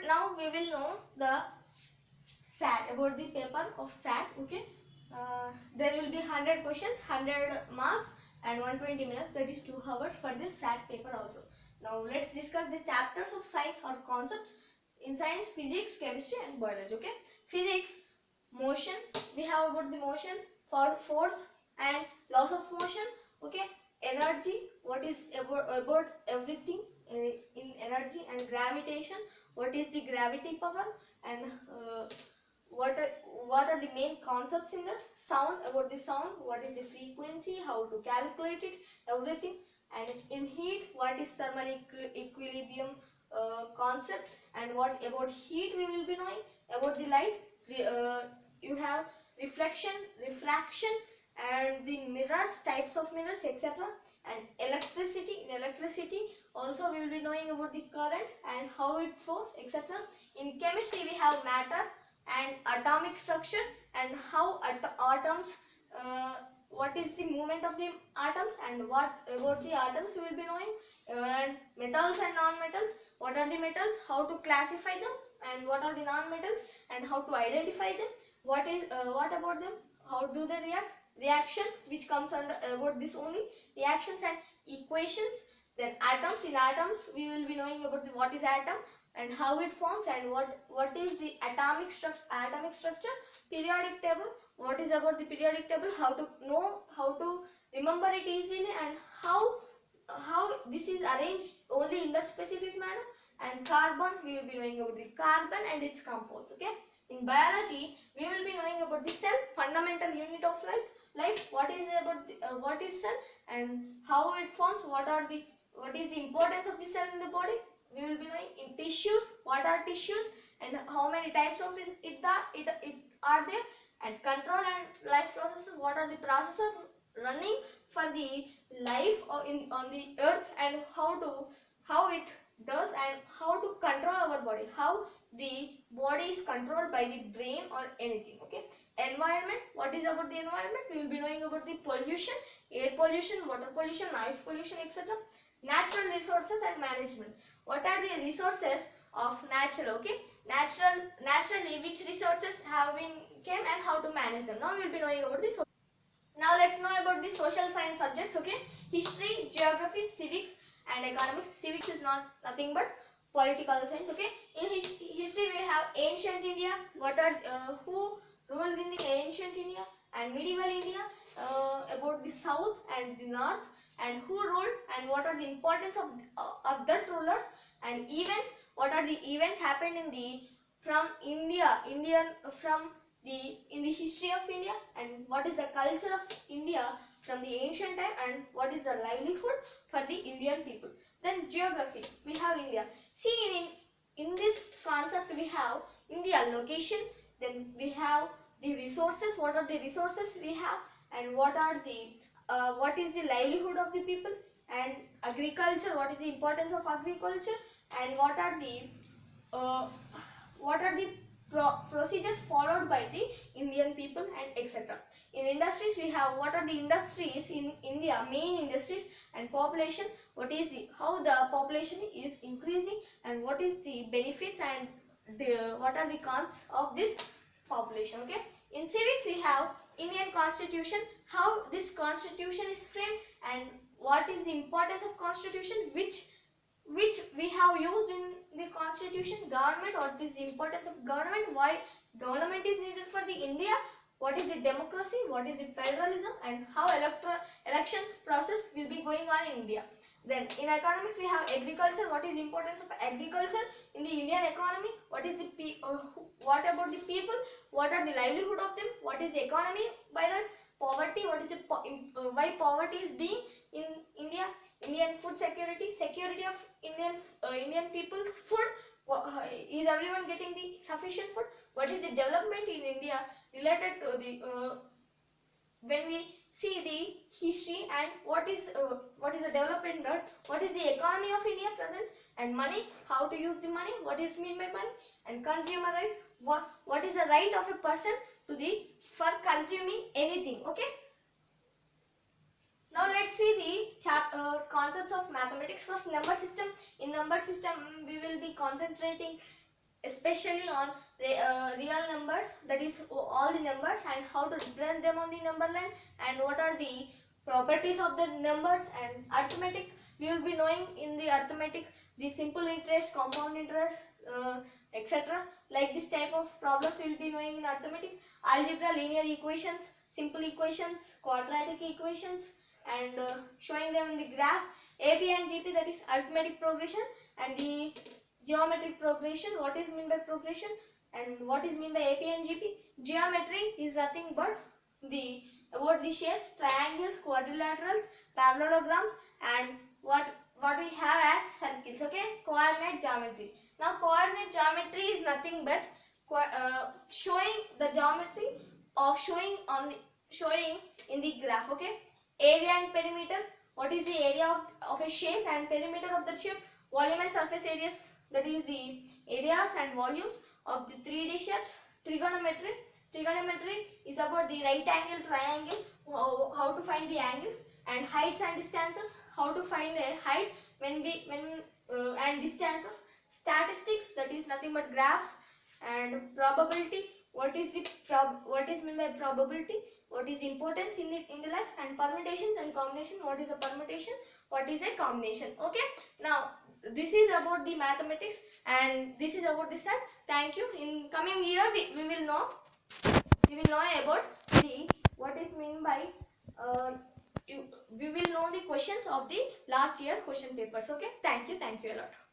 now we will know the SAT, about the paper of SAT. Okay, there will be 100 questions, 100 marks, and 120 minutes. That is 2 hours for this SAT paper also. Now let's discuss the chapters of science or concepts in science: physics, chemistry, and biology. Okay, physics, motion. We have about the motion, for force and laws of motion. Okay, energy. What is about everything in energy, and gravitation. What is the gravity power, and what are the main concepts in that? Sound, about the sound, what is the frequency, how to calculate it, everything. And in heat, what is thermal equilibrium concept, and what about heat we will be knowing. About the light, you have reflection, refraction, and the mirrors, types of mirrors, etc. And electricity, in electricity also we will be knowing about the current and how it flows, etc. In chemistry we have matter and atomic structure, and how atoms, what is the movement of the atoms, and what about the atoms we will be knowing. And metals and non-metals, what are the metals, how to classify them, and what are the non-metals, and how to identify them, what about them, how do they react, reactions which comes under about this only, reactions and equations. Then atoms, in atoms we will be knowing about the what is atom and how it forms, and what is the atomic structure. Periodic table, what is about the periodic table, how to know, how to remember it easily, and how this is arranged only in that specific manner. And carbon, we will be knowing about the carbon and its compounds. Okay, in biology we will be knowing about the cell, fundamental unit of life. What is about what is cell and how it forms, what is the importance of the cell in the body. We will be knowing. In tissues, what are tissues and how many types of it are there. And control and life processes, what are the processes running for the life on the earth, and how it does, and how to control our body, how the body is controlled by the brain or anything. Okay, environment, what is about the environment, we will be knowing about the pollution, air pollution, water pollution, noise pollution, etc. Natural resources and management, what are the resources of natural. Okay, naturally which resources have been came and how to manage them. Now we will be knowing about this. Now let's know about the social science subjects. Okay, history, geography, civics, and economics. Civics is nothing but political science. Okay, in history we have ancient India, what are who ruled in the ancient India, and medieval India, about the south and the north, and who ruled, and what are the importance of that rulers. And events, what are the events happened in the from India, in the history of India, and what is the culture of India from the ancient time, and what is the livelihood for the Indian people. Then geography, we have India. See, in this concept we have India location, then we have the resources, what are the resources we have, and what is the livelihood of the people, and agriculture, what is the importance of agriculture, and what are the procedures followed by the Indian people, and etc. In industries we have what are the industries in India, main industries, and population, how the population is increasing, and what is the benefits, and what are the cons of this population. Okay, in civics we have Indian Constitution, how this constitution is framed, and what is the importance of constitution, which we have used in the constitution. Government, what is the importance of government, why government is needed for the India, what is the democracy, what is the federalism, and how elections process will be going on in India. Then in economics we have agriculture, what is the importance of agriculture in the Indian economy, what about the people, what are the livelihood of them, what is the economy by that. Poverty, what is why poverty is being in India. Indian food security of Indian people's food, is everyone getting the sufficient food, what is the development in India related to the when we see the history, and what is the development that, what is the economy of India present, and money, how to use the money, what is mean by money, and consumer rights, what is the right of a person for consuming anything. Okay, now let's see the concepts of mathematics. First, number system. In number system we will be concentrating especially on real numbers, that is all the numbers, and how to represent them on the number line, and what are the properties of the numbers. And arithmetic, we will be knowing in the arithmetic the simple interest, compound interest, etc. Like this type of problems we will be knowing in arithmetic. Algebra, linear equations, simple equations, quadratic equations, and showing them in the graph. AP and GP, that is arithmetic progression, and the geometric progression. What is mean by progression and what is mean by AP and GP? Geometry is nothing but the about the shapes, triangles, quadrilaterals, parallelograms, and what we have as circles. Okay, coordinate geometry. Now coordinate geometry is nothing but showing the geometry of showing in the graph. Okay, area and perimeter. What is the area of a shape and perimeter of the shape? Volume and surface areas, that is the areas and volumes of the 3D shapes. Trigonometry. Trigonometry is about the right angle triangle, how to find the angles, and heights and distances, how to find a height and distances. Statistics, that is nothing but graphs. And probability, what is meant by probability, what is importance in the life. And permutations and combination, what is a permutation, what is a combination. Okay, now this is about the mathematics and this is about the SAT. Thank you. In coming year we will know about the what is mean by we will know the questions of the last year question papers. Okay, thank you a lot.